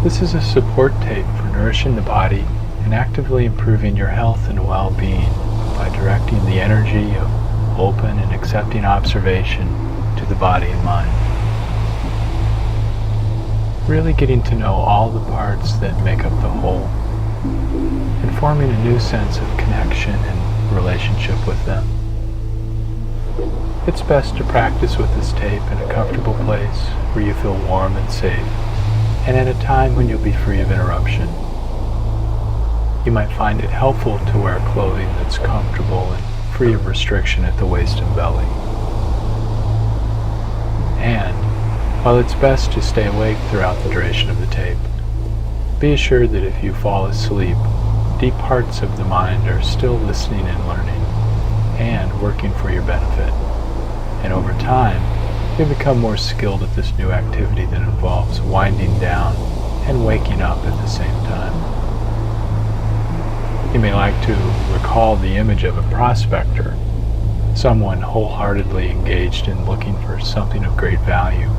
This is a support tape for nourishing the body and actively improving your health and well-being by directing the energy of open and accepting observation to the body and mind. Really getting to know all the parts that make up the whole and forming a new sense of connection and relationship with them. It's best to practice with this tape in a comfortable place where you feel warm and safe, and at a time when you'll be free of interruption. You might find it helpful to wear clothing that's comfortable and free of restriction at the waist and belly. And, while it's best to stay awake throughout the duration of the tape, be assured that if you fall asleep, deep parts of the mind are still listening and learning, and working for your benefit. And over time, you'll become more skilled at this new activity that involves winding down and waking up at the same time. You may like to recall the image of a prospector, someone wholeheartedly engaged in looking for something of great value.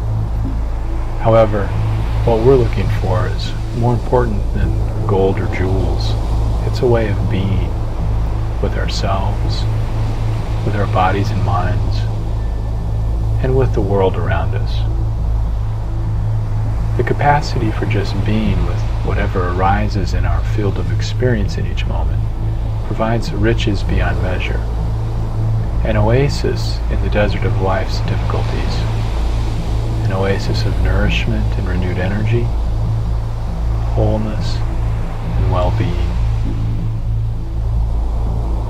However, what we're looking for is more important than gold or jewels. It's a way of being with ourselves, with our bodies and minds, and with the world around us. The capacity for just being with whatever arises in our field of experience in each moment provides riches beyond measure, an oasis in the desert of life's difficulties, an oasis of nourishment and renewed energy, wholeness, and well-being.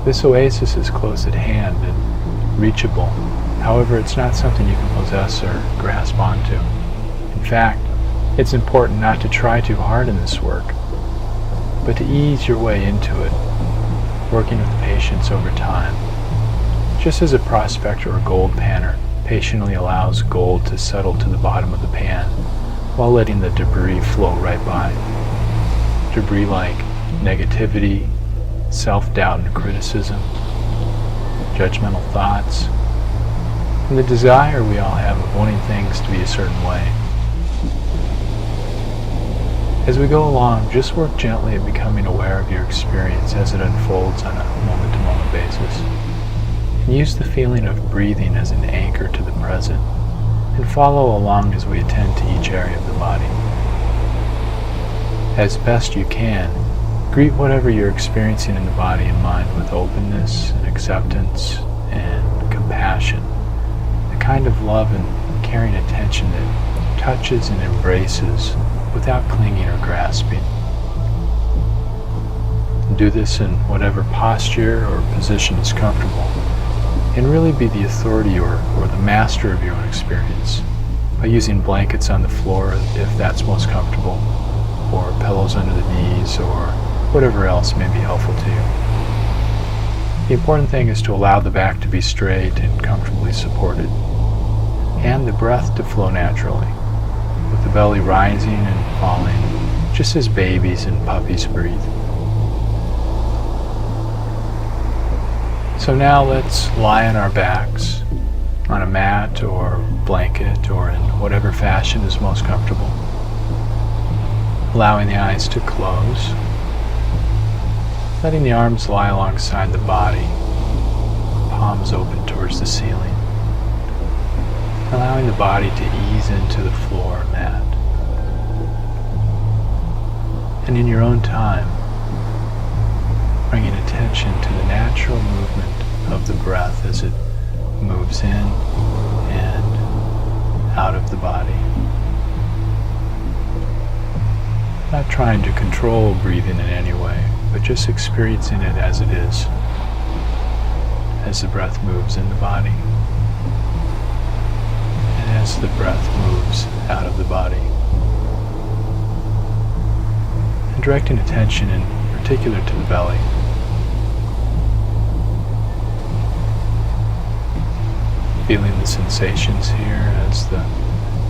This oasis is close at hand and reachable. However, it's not something you can possess or grasp onto. In fact, it's important not to try too hard in this work, but to ease your way into it, working with patience over time. Just as a prospector or gold panner patiently allows gold to settle to the bottom of the pan while letting the debris flow right by. Debris like negativity, self-doubt and criticism, judgmental thoughts, and the desire we all have of wanting things to be a certain way. As we go along, just work gently at becoming aware of your experience as it unfolds on a moment-to-moment basis. And use the feeling of breathing as an anchor to the present, and follow along as we attend to each area of the body. As best you can, greet whatever you're experiencing in the body and mind with openness and acceptance and compassion, the kind of love and caring attention that touches and embraces without clinging or grasping. Do this in whatever posture or position is comfortable, and really be the authority or the master of your own experience by using blankets on the floor if that's most comfortable, or pillows under the knees, or whatever else may be helpful to you. The important thing is to allow the back to be straight and comfortably supported, and the breath to flow naturally, with the belly rising and falling, just as babies and puppies breathe. So now let's lie on our backs, on a mat or blanket, or in whatever fashion is most comfortable, allowing the eyes to close, letting the arms lie alongside the body, palms open towards the ceiling, allowing the body to ease into the floor mat. And in your own time, bringing attention to the natural movement of the breath as it moves in and out of the body. Not trying to control breathing in any way, but just experiencing it as it is, as the breath moves in the body, and as the breath moves out of the body. And directing attention in particular to the belly. Feeling the sensations here as the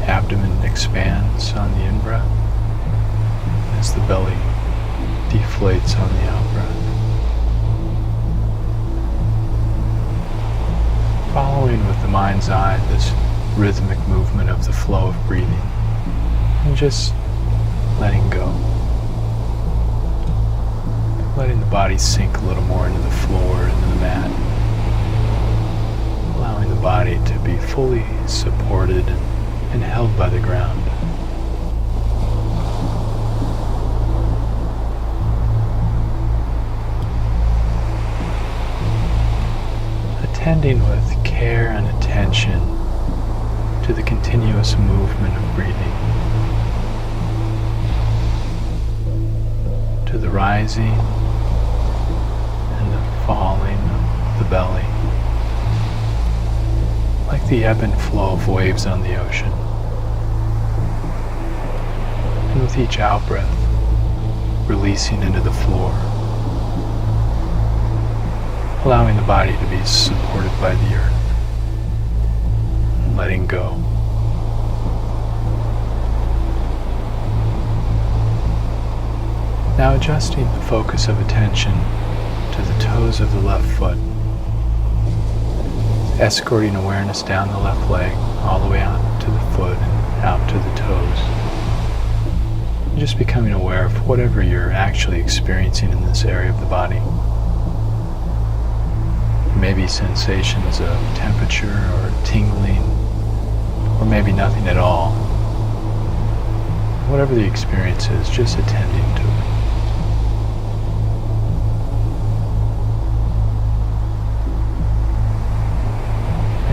abdomen expands on the in-breath, as the belly deflates on the out-breath. Following with the mind's eye this rhythmic movement of the flow of breathing, and just letting go. Letting the body sink a little more into the floor, into the mat. Allowing the body to be fully supported and held by the ground. Attending with care and attention to the continuous movement of breathing, to the rising and the falling of the belly, like the ebb and flow of waves on the ocean. And with each out-breath, releasing into the floor, allowing the body to be supported by the earth, and letting go. Now adjusting the focus of attention to the toes of the left foot, escorting awareness down the left leg all the way out to the foot and out to the toes. And just becoming aware of whatever you're actually experiencing in this area of the body. Maybe sensations of temperature or tingling, or maybe nothing at all. Whatever the experience is, just attending to it.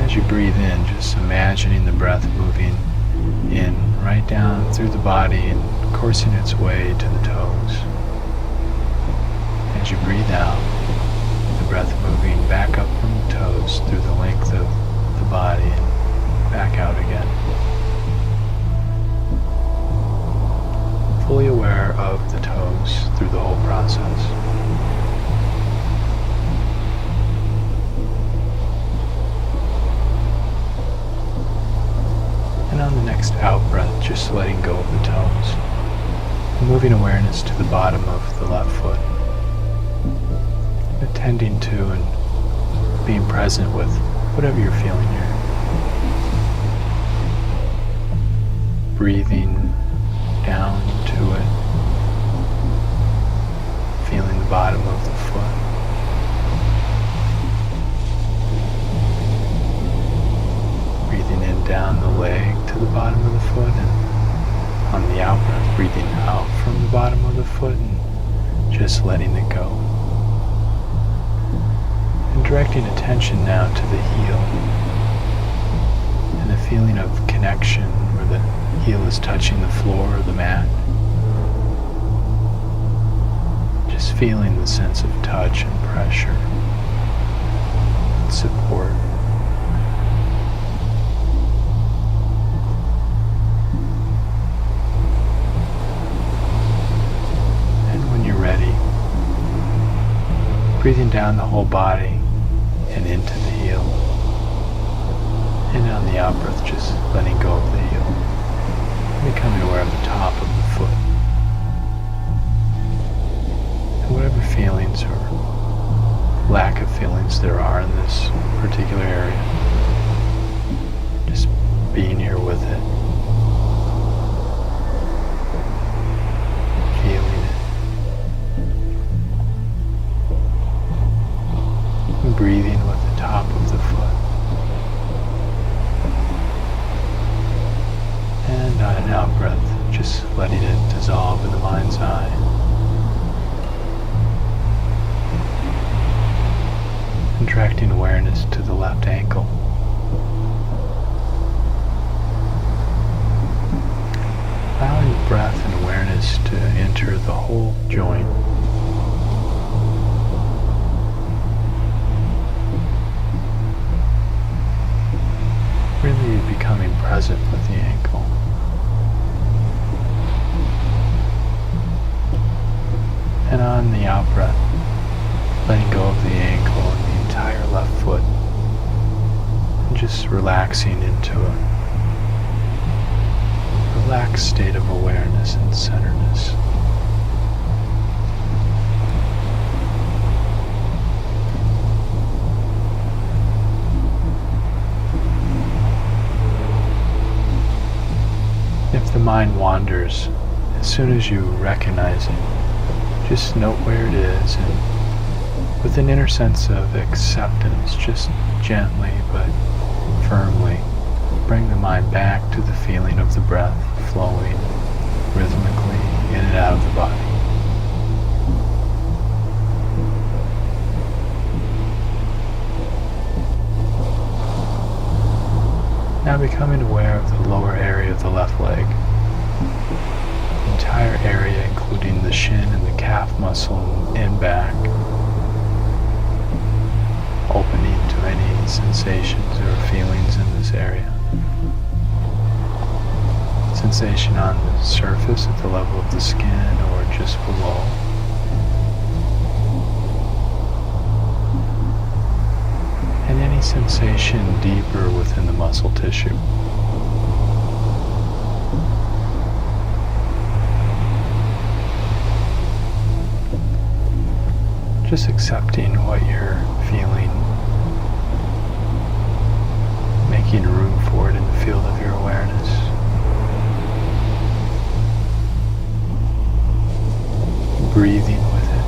As you breathe in, just imagining the breath moving in right down through the body and coursing its way to the toes. As you breathe out, the breath moving back up from the toes through the length of the body and back out again. Fully aware of the toes through the whole process. And on the next out breath, just letting go of the toes. And moving awareness to the bottom of the left foot. Attending to and being present with whatever you're feeling here. Breathing down to it. Feeling the bottom of the foot. Breathing in down the leg to the bottom of the foot, and on the out breath, breathing out from the bottom of the foot and just letting it go. And directing attention now to the heel and the feeling of connection where the heel is touching the floor or the mat. Just feeling the sense of touch and pressure and support. And when you're ready, breathing down the whole body and into the heel. And on the out breath, just letting go of the heel. Becoming aware of the top of the foot. And whatever feelings or lack of feelings there are in this particular area, just being here with it. Feeling it. And breathing with the top of the foot. And on an out breath, just letting it dissolve in the mind's eye. Contracting awareness to the left ankle. Allowing breath and awareness to enter the whole joint. Really becoming present with the ankle. And on the out breath, letting go of the ankle and the entire left foot. And just relaxing into a relaxed state of awareness and centeredness. If the mind wanders As soon as you recognize it, just note where it is, and with an inner sense of acceptance, just gently but firmly bring the mind back to the feeling of the breath flowing rhythmically in and out of the body. Now becoming aware of the lower area of the left leg. The entire area, including the shin and the calf muscle and back, opening to any sensations or feelings in this area. Sensation on the surface at the level of the skin or just below. And any sensation deeper within the muscle tissue. Just accepting what you're feeling, making room for it in the field of your awareness. Breathing with it.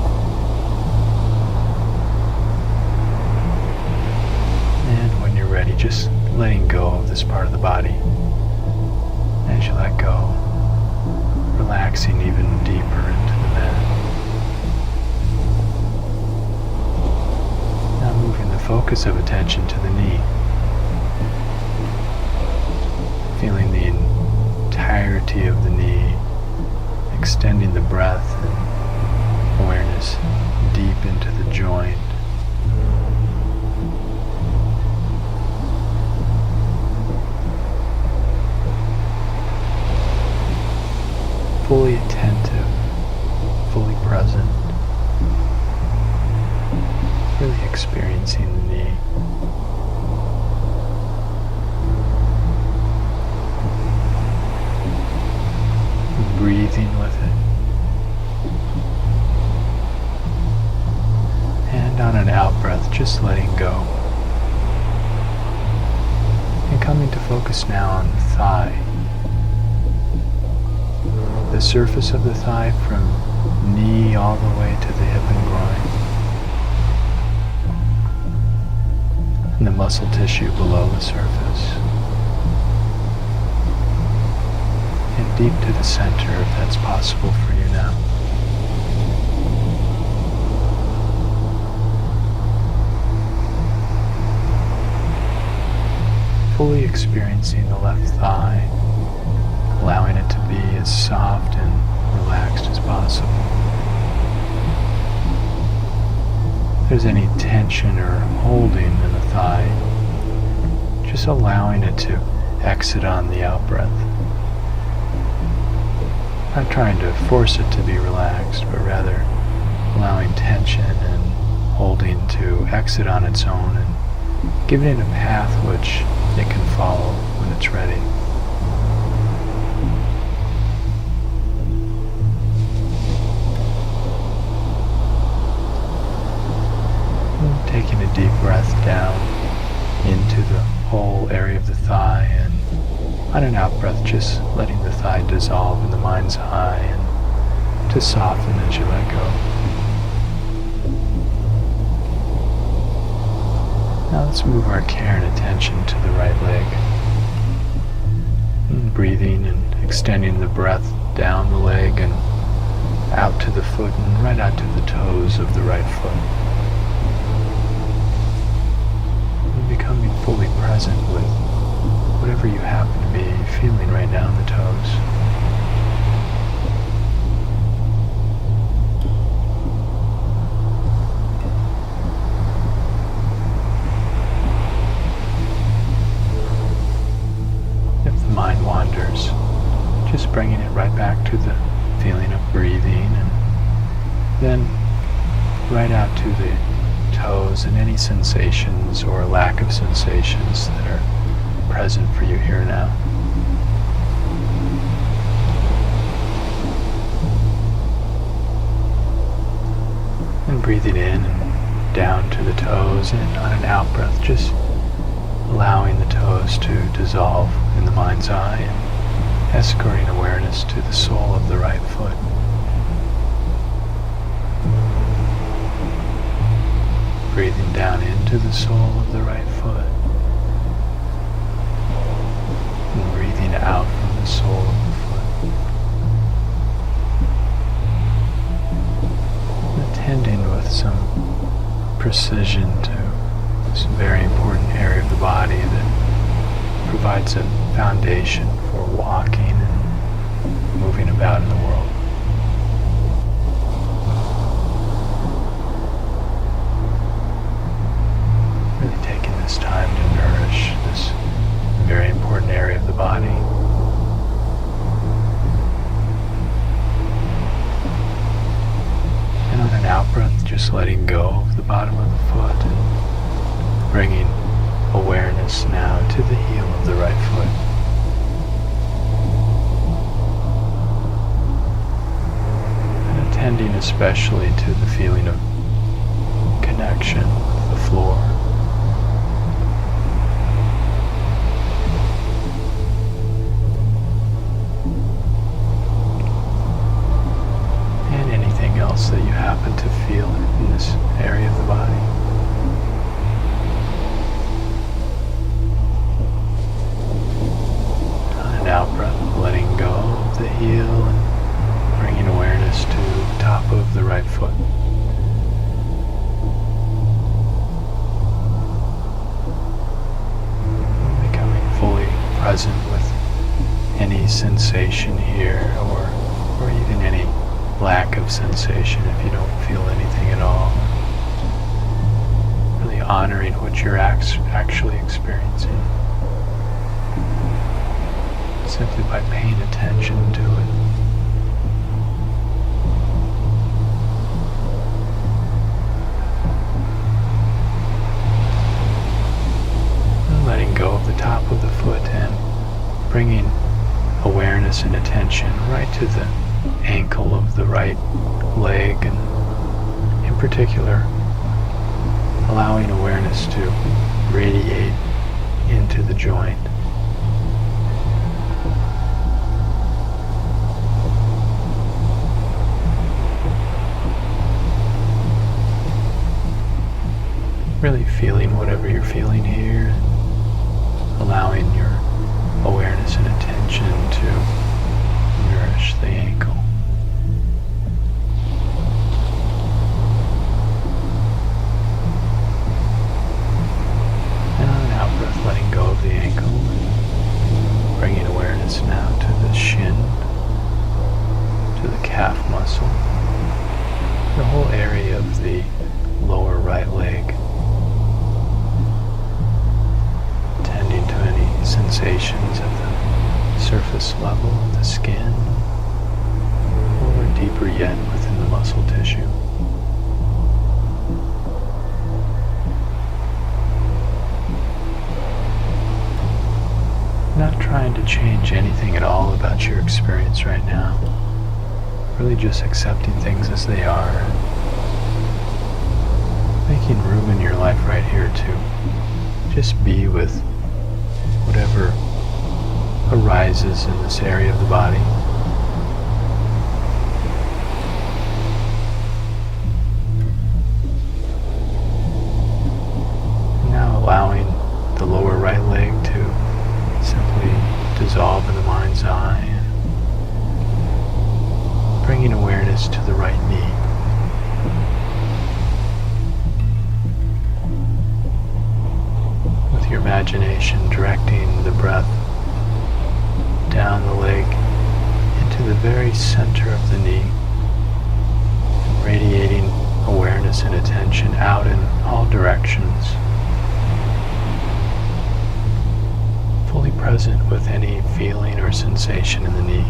And when you're ready, just letting go of this part of the body. As you let go, relaxing even deeper into the mat. Now moving the focus of attention to the knee. Feeling the entirety of the knee, extending the breath and awareness deep into the joint. Fully attentive, fully present, really experiencing the knee. Breathing with it. And on an out breath, just letting go. And coming to focus now on the thigh. The surface of the thigh from knee all the way to the hip and groin. And the muscle tissue below the surface. And deep to the center if that's possible for you now. Fully experiencing the left thigh, allowing it to be as soft and relaxed as possible. If there's any tension or holding in the thigh, just allowing it to exit on the out breath. Not trying to force it to be relaxed, but rather allowing tension and holding to exit on its own and giving it a path which it can follow when it's ready. Taking a deep breath down into the whole area of the thigh, and on an out breath just letting the thigh dissolve in the mind's eye and to soften as you let go. Now let's move our care and attention to the right leg. And breathing and extending the breath down the leg and out to the foot and right out to the toes of the right foot. Becoming fully present with whatever you happen to be feeling right now in the toes. If the mind wanders, just bringing it right back to the feeling of breathing, and then right out to the toes and any sensations or lack of sensations that are present for you here now. And breathing in and down to the toes, and on an out breath just allowing the toes to dissolve in the mind's eye and escorting awareness to the sole of the right foot. Breathing down into the sole of the right foot. And breathing out from the sole of the foot. And attending with some precision to this very important area of the body that provides a foundation for walking and moving about in the world. Really taking this time to nourish this very important area of the body. And on an out breath, just letting go of the bottom of the foot and bringing awareness now to the heel of the right foot. And attending especially to the feeling of connection with the floor. And anything else that you happen to feel in this area of the body. Out breath, letting go of the heel and bringing awareness to the top of the right foot. Becoming fully present with any sensation here or even any lack of sensation if you don't feel anything at all. Really honoring what you're actually experiencing. Simply by paying attention to it. And letting go of the top of the foot and bringing awareness and attention right to the ankle of the right leg, and in particular allowing awareness to radiate into the joint. Really feeling whatever you're feeling here, and allowing your awareness and attention to nourish the ankle. And on an out breath, letting go of the ankle, and bringing awareness now to the shin, to the calf muscle, the whole area of the lower right leg. Sensations at the surface level of the skin, or deeper yet within the muscle tissue. Not trying to change anything at all about your experience right now. Really just accepting things as they are. Making room in your life right here to just be with whatever arises in this area of the body. Now allowing the lower right leg to simply dissolve in the mind's eye, and bringing awareness to the right knee. Your imagination directing the breath down the leg into the very center of the knee, and radiating awareness and attention out in all directions, fully present with any feeling or sensation in the knee.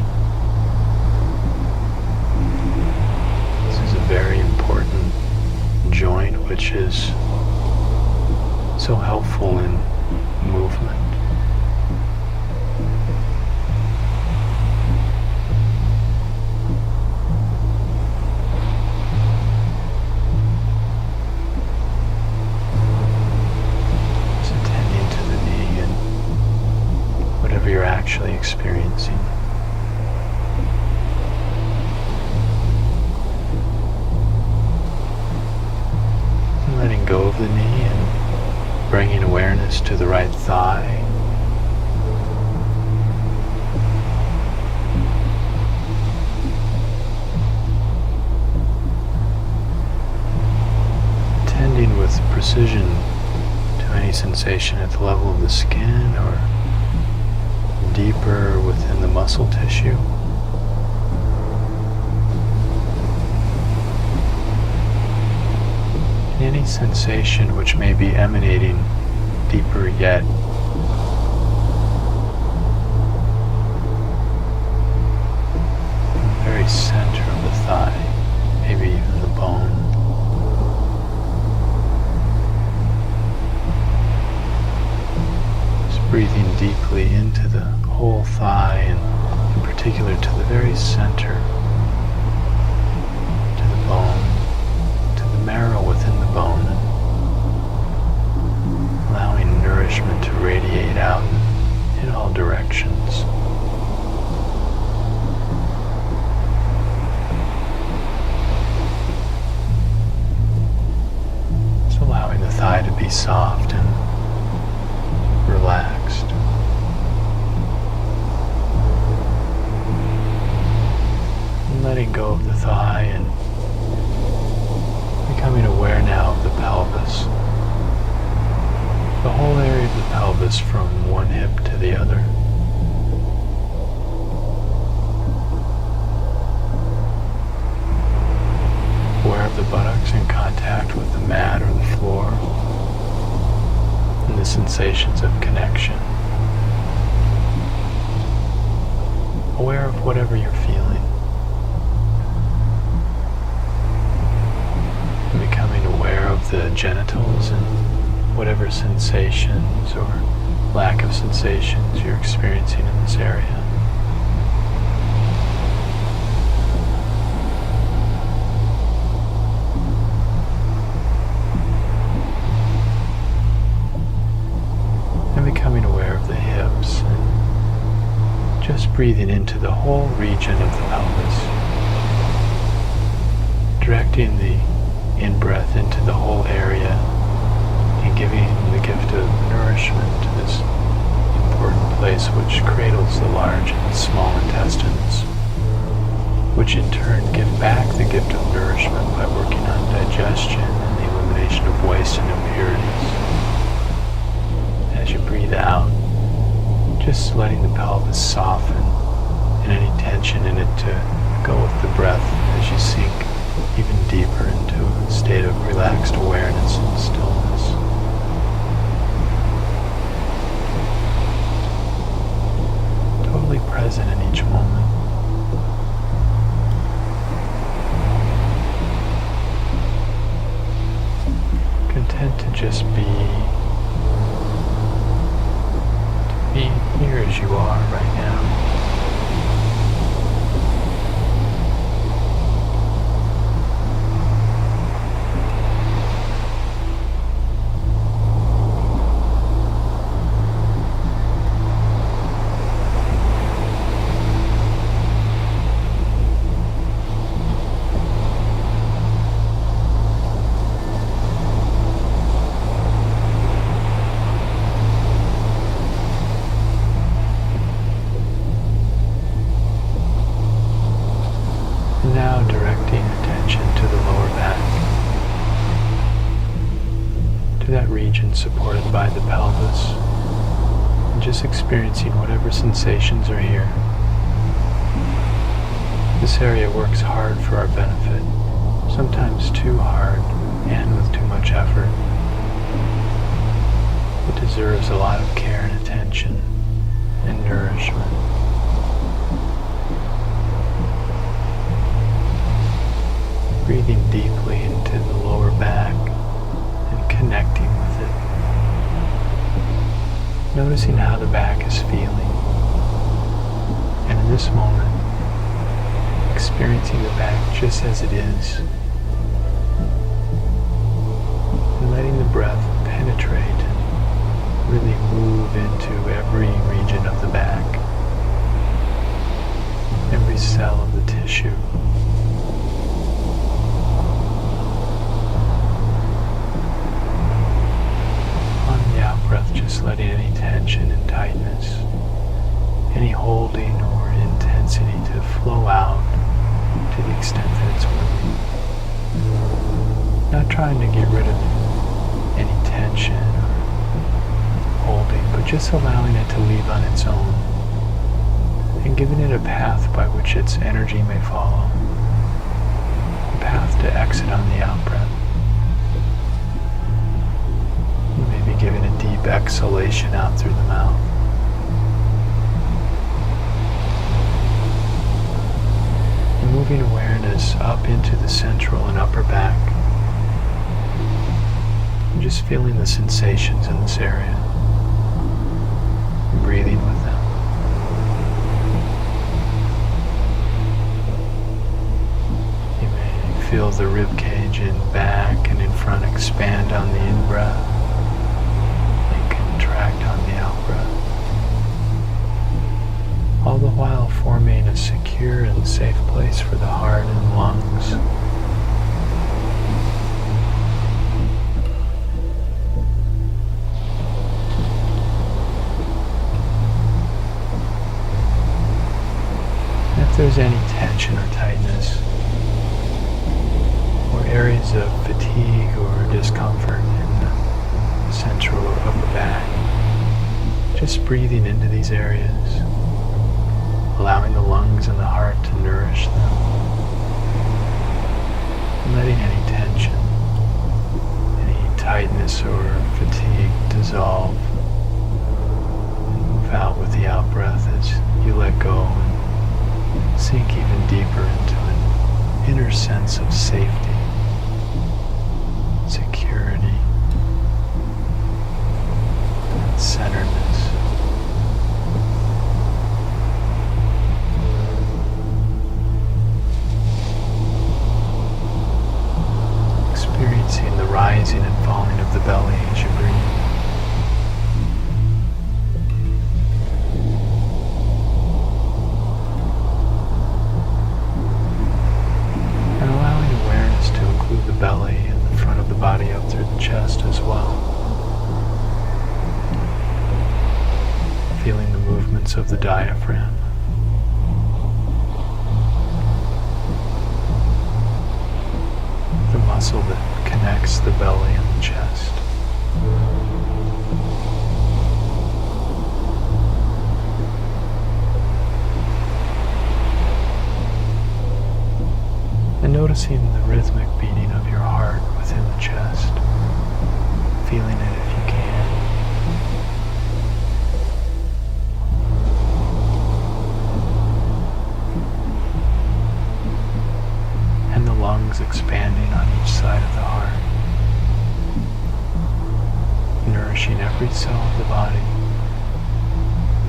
This is a very important joint which is so helpful in movement. Just attending to the knee and whatever you're actually experiencing. bringing awareness to the right thigh. Tending with precision to any sensation at the level of the skin or deeper within the muscle tissue. And any sensation which may be emanating deeper yet from the very center of the thigh, maybe even the bone. Breathing deeply into the whole thigh and in particular to the very center, to the bone, to the marrow within the bone, allowing nourishment to radiate out in all directions. Just allowing the thigh to be soft and relaxed. And letting go of the thigh and becoming aware now of the pelvis. The whole area of the pelvis from one hip to the other. Aware of the buttocks in contact with the mat or the floor. And the sensations of connection. Aware of whatever you're feeling. And becoming aware of the genitals and whatever sensations or lack of sensations you're experiencing in this area. Becoming aware of the hips and just breathing into the whole region of the pelvis, directing the in-breath into the whole area and giving the gift of nourishment to this important place which cradles the large and small intestines, which in turn give back the gift of nourishment by working on digestion and the elimination of waste and impurities. As you breathe out, just letting the pelvis soften and any tension in it to go with the breath as you sink even deeper into a state of relaxed awareness and stillness. Totally present in each moment. Content to just be here as you are right now. Now directing attention to the lower back, to that region supported by the pelvis, and just experiencing whatever sensations are here. This area works hard for our benefit, sometimes too hard and with too much effort. It deserves a lot of care and attention and nourishment. Breathing deeply into the lower back and connecting with it. Noticing how the back is feeling. And in this moment, experiencing the back just as it is. And letting the breath penetrate and really move into every region of the back. Every cell of the tissue. any holding or intensity to flow out to the extent that it's worthy. Not trying to get rid of any tension or holding, but just allowing it to leave on its own and giving it a path by which its energy may follow, a path to exit on the out-breath. You may be giving a deep exhalation out through the mouth. And moving awareness up into the central and upper back. And just feeling the sensations in this area. And breathing with them. You may feel the rib cage in back and in front expand on the in-breath. Contract on the out-breath, all the while forming a secure and safe place for the heart and lungs. And if there's any tension or tightness, or areas of fatigue or discomfort in the central or upper back, just breathing into these areas, allowing the lungs and the heart to nourish them, and letting any tension, any tightness or fatigue dissolve and move out with the out-breath as you let go and sink even deeper into an inner sense of safety, security, centeredness. Experiencing the rising and falling of the belly as you breathe. And allowing awareness to include the belly and the front of the body up through the chest as well. Feeling the movements of the diaphragm. The muscle that connects the belly and the chest. And noticing the rhythmic beating of your heart within the chest. Feeling it if you can. Lungs expanding on each side of the heart, nourishing every cell of the body,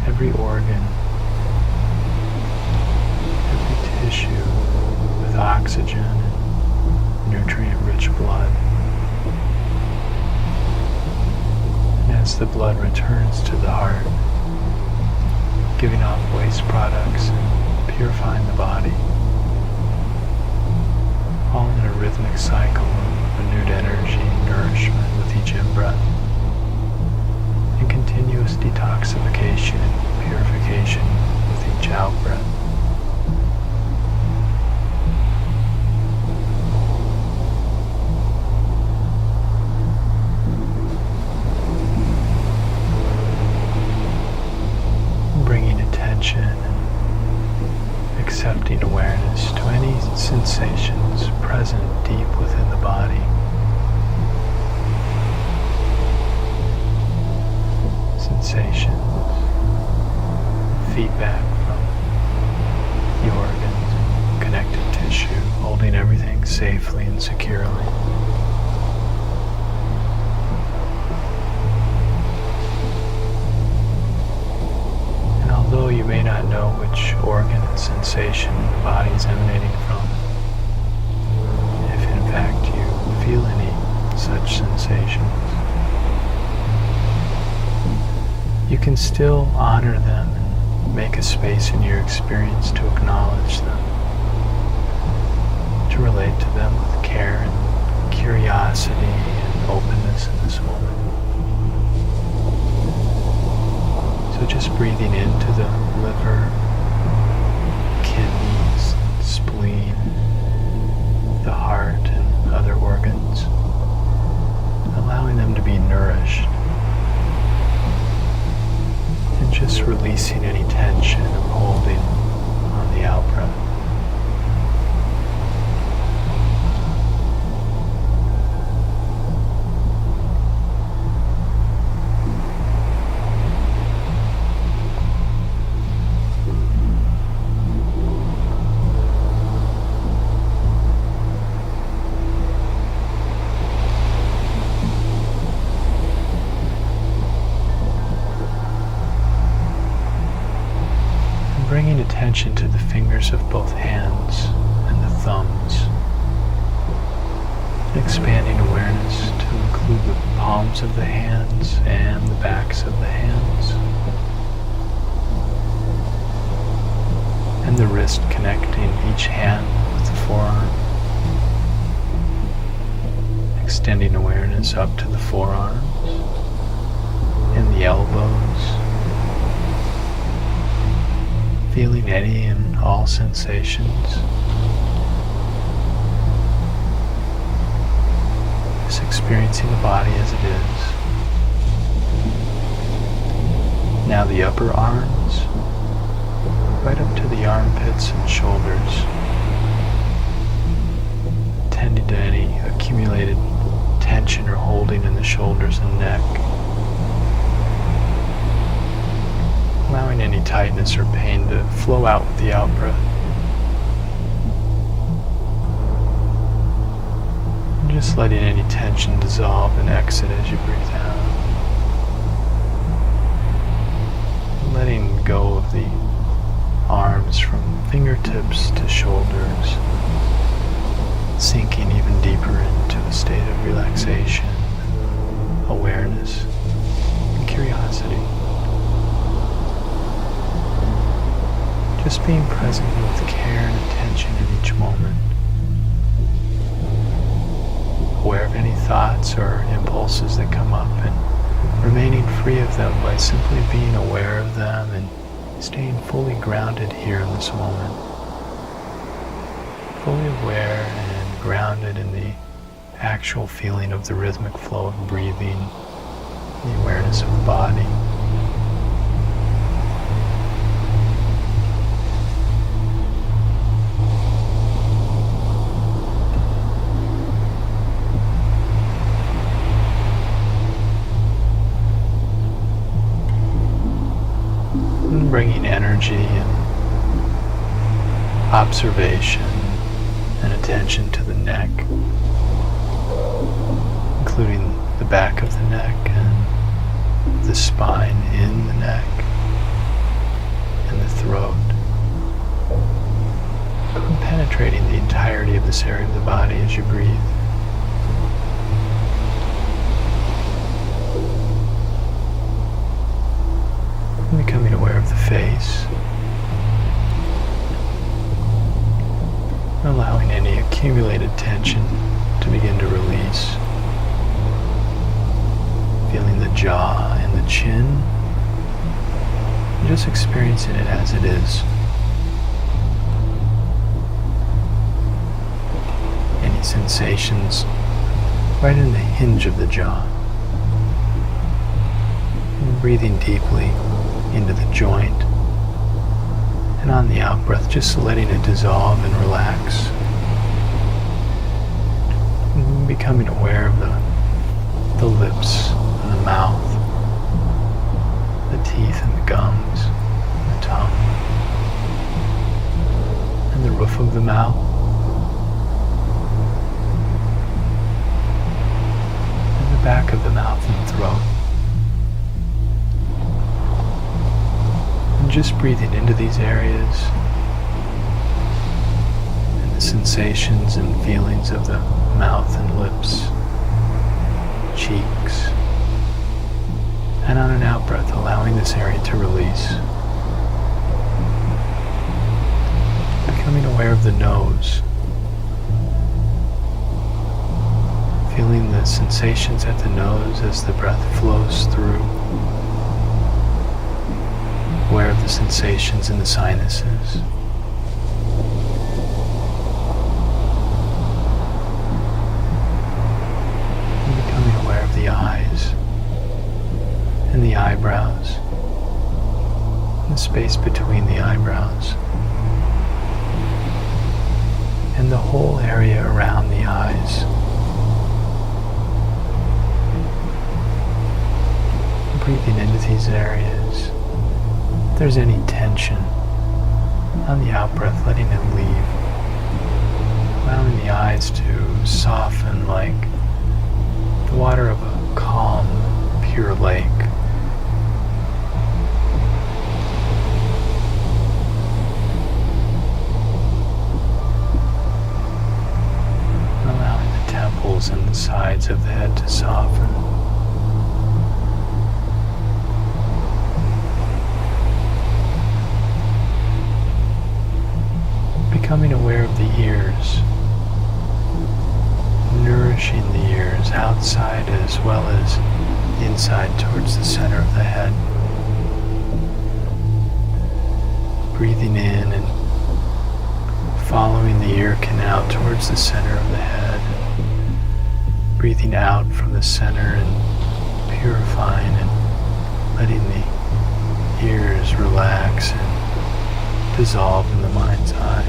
every organ, every tissue with oxygen and nutrient-rich blood. And as the blood returns to the heart, giving off waste products and purifying the body, all in a rhythmic cycle of renewed energy and nourishment with each in-breath, and continuous detoxification and purification with each out-breath. Bringing attention and accepting awareness to any sensations present deep within the body. Sensations, feedback from the organs and connective tissue, holding everything safely and securely. And although you may not know which organ and sensation the body is emanating from, if in fact you feel any such sensations, you can still honor them and make a space in your experience to acknowledge them, to relate to them with care and curiosity and openness in this moment. So So just breathing into the liver, kidneys, spleen, the heart and other organs, allowing them to be nourished, and just releasing any tension or holding on the out-breath. Bringing attention to the fingers of both hands and the thumbs, expanding awareness to include the palms of the hands and the backs of the hands, and the wrist connecting each hand with the forearm, extending awareness up to the forearms and the elbows, feeling any and all sensations. Just experiencing the body as it is. Now the upper arms, right up to the armpits and shoulders, tending to any accumulated tension or holding in the shoulders and neck. Allowing any tightness or pain to flow out with the out-breath. And just letting any tension dissolve and exit as you breathe out. Letting go of the arms from fingertips to shoulders, sinking even deeper into a state of relaxation, awareness, and curiosity. Just being present with care and attention in each moment. Aware of any thoughts or impulses that come up and remaining free of them by simply being aware of them and staying fully grounded here in this moment. Fully aware and grounded in the actual feeling of the rhythmic flow of breathing, the awareness of the body. Bringing energy and observation and attention to the neck, including the back of the neck and the spine in the neck and the throat, and penetrating the entirety of this area of the body as you breathe. Becoming aware of the face, allowing any accumulated tension to begin to release, feeling the jaw and the chin, and just experiencing it as it is. Any sensations right in the hinge of the jaw, and breathing deeply into the joint, and on the out-breath just letting it dissolve and relax, and becoming aware of the lips and the mouth, the teeth and the gums, and the tongue, and the roof of the mouth, and the back of the mouth and throat. Just breathing into these areas and the sensations and feelings of the mouth and lips, cheeks, and on an out-breath, allowing this area to release. Becoming aware of the nose, feeling the sensations at the nose as the breath flows through. aware of the sensations in the sinuses. And becoming aware of the eyes and the eyebrows, and the space between the eyebrows, and the whole area around the eyes. Breathing into these areas. If there's any tension on the out-breath, letting it leave. Allowing the eyes to soften like the water of a calm, pure lake. Allowing the temples and the sides of the head to soften. Becoming aware of the ears, nourishing the ears outside as well as inside towards the center of the head. Breathing in and following the ear canal towards the center of the head. Breathing out from the center and purifying and letting the ears relax and dissolve in the mind's eye.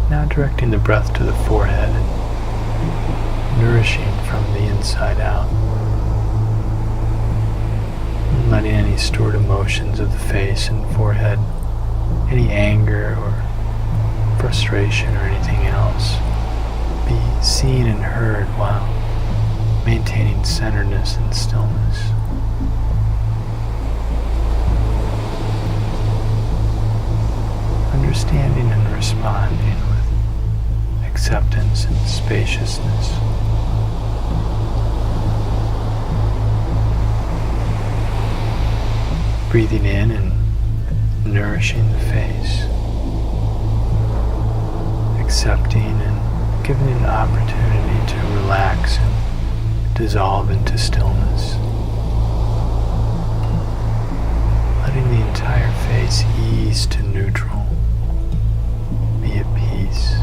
Now directing the breath to the forehead and nourishing from the inside out. And letting any stored emotions of the face and forehead, any anger or frustration or anything else, be seen and heard while maintaining centeredness and stillness. Understanding and responding with acceptance and spaciousness. Breathing in and nourishing the face. Accepting and giving it an opportunity to relax and dissolve into stillness. Letting the entire face ease to neutral, be at peace.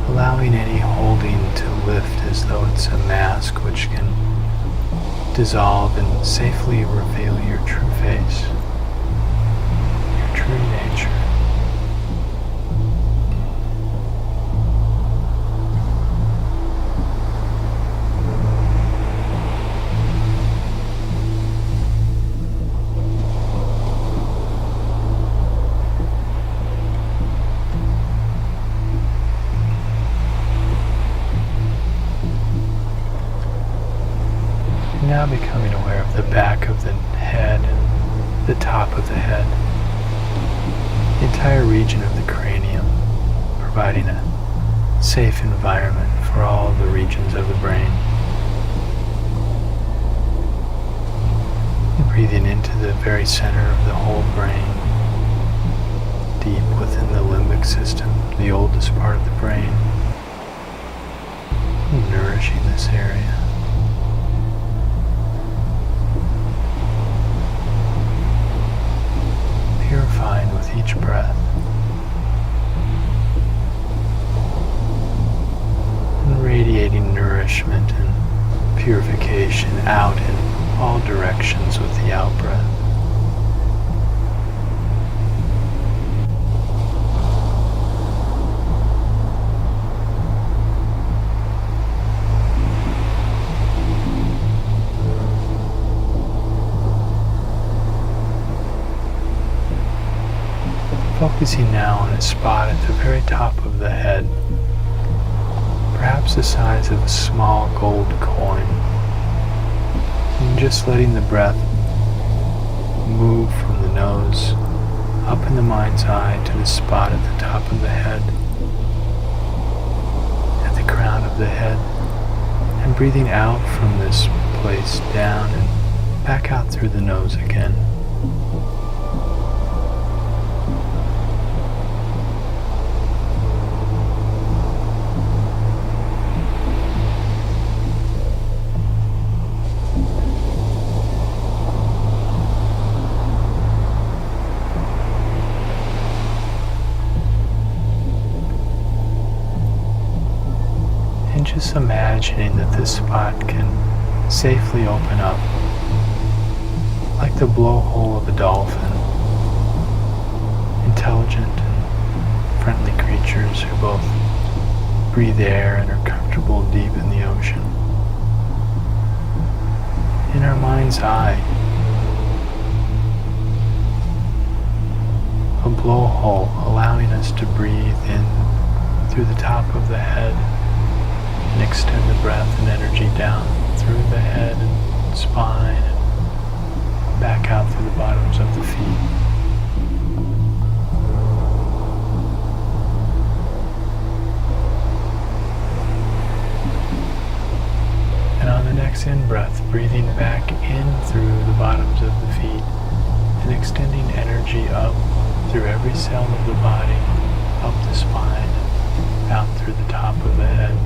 Allowing any holding to lift as though it's a mask which can dissolve and safely reveal your true face, your true nature. Now becoming aware of the back of the head and the top of the head, the entire region of the cranium, providing a safe environment for all the regions of the brain. And breathing into the very center of the whole brain, deep within the limbic system, the oldest part of the brain, and nourishing this area. Purifying with each breath, and radiating nourishment and purification out in all directions with the out breath. Focusing now on a spot at the very top of the head, perhaps the size of a small gold coin, and just letting the breath move from the nose up in the mind's eye to the spot at the top of the head, at the crown of the head, and breathing out from this place down and back out through the nose again. and just imagining that this spot can safely open up like the blowhole of a dolphin. Intelligent and friendly creatures who both breathe air and are comfortable deep in the ocean. In our mind's eye, a blowhole allowing us to breathe in through the top of the head and extend the breath and energy down through the head and spine and back out through the bottoms of the feet. And on the next in-breath, breathing back in through the bottoms of the feet and extending energy up through every cell of the body, up the spine, out through the top of the head,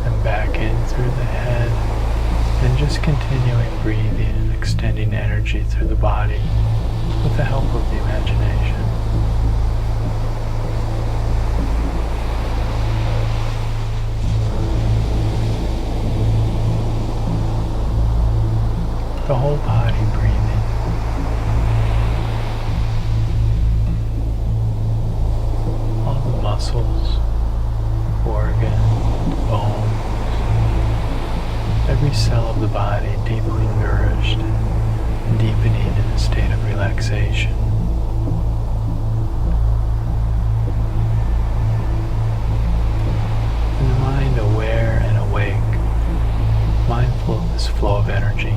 and back in through the head, and just continuing breathing and extending energy through the body with the help of the imagination. The whole body breathing. All the muscles, organs, bones, every cell of the body deeply nourished and deepening in a state of relaxation. And the mind aware and awake, mindful of this flow of energy.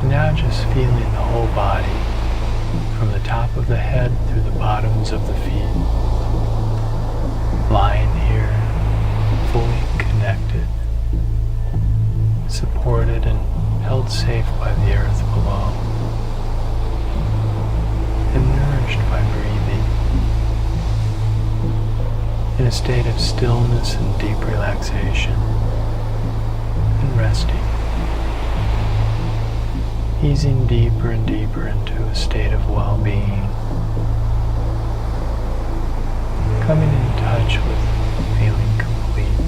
Now just feeling the whole body from the top of the head through the bottoms of the feet, lying here fully connected, supported and held safe by the earth below, and nourished by breathing, in a state of stillness and deep relaxation, and resting. Easing deeper and deeper into a state of well-being, coming in touch with feeling complete,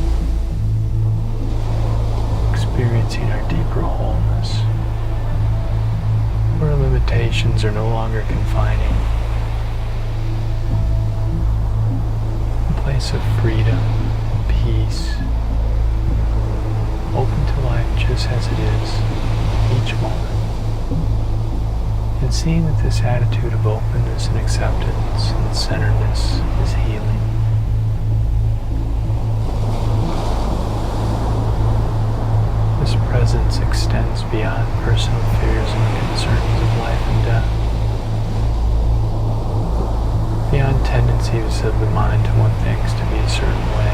experiencing our deeper wholeness, where limitations are no longer confining, a place of freedom and peace, open to life just as it is, each moment. And seeing that this attitude of openness and acceptance and centeredness is healing. This presence extends beyond personal fears and concerns of life and death, beyond tendencies of the mind to want things to be a certain way.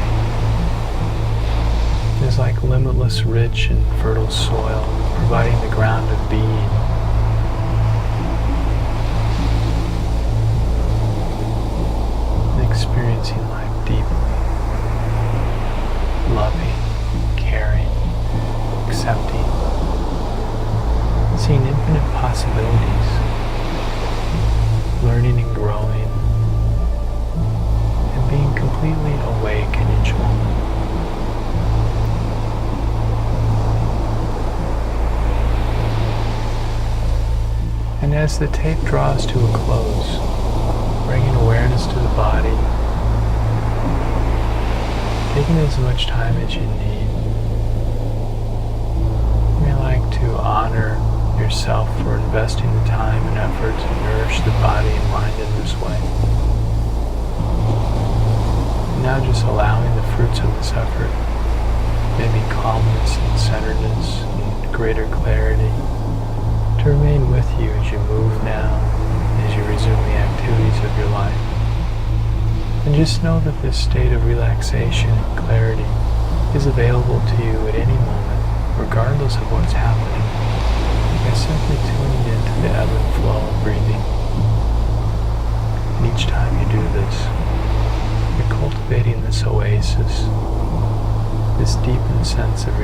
It is like limitless, rich, and fertile soil, providing the ground of being. Experiencing life deeply, loving, caring, accepting, seeing infinite possibilities, learning and growing, and being completely awake in each moment. And as the tape draws to a close, bringing awareness to the body, taking as much time as you need. You may like to honor yourself for investing the time and effort to nourish the body and mind in this way. And now just allowing the fruits of this effort, maybe calmness and centeredness and greater clarity, to remain with you as you move now, as you resume the activities of your life. And just know that this state of relaxation and clarity is available to you at any moment, regardless of what's happening, by simply tuning into the ebb and flow of breathing. And each time you do this, you're cultivating this oasis, this deepened sense of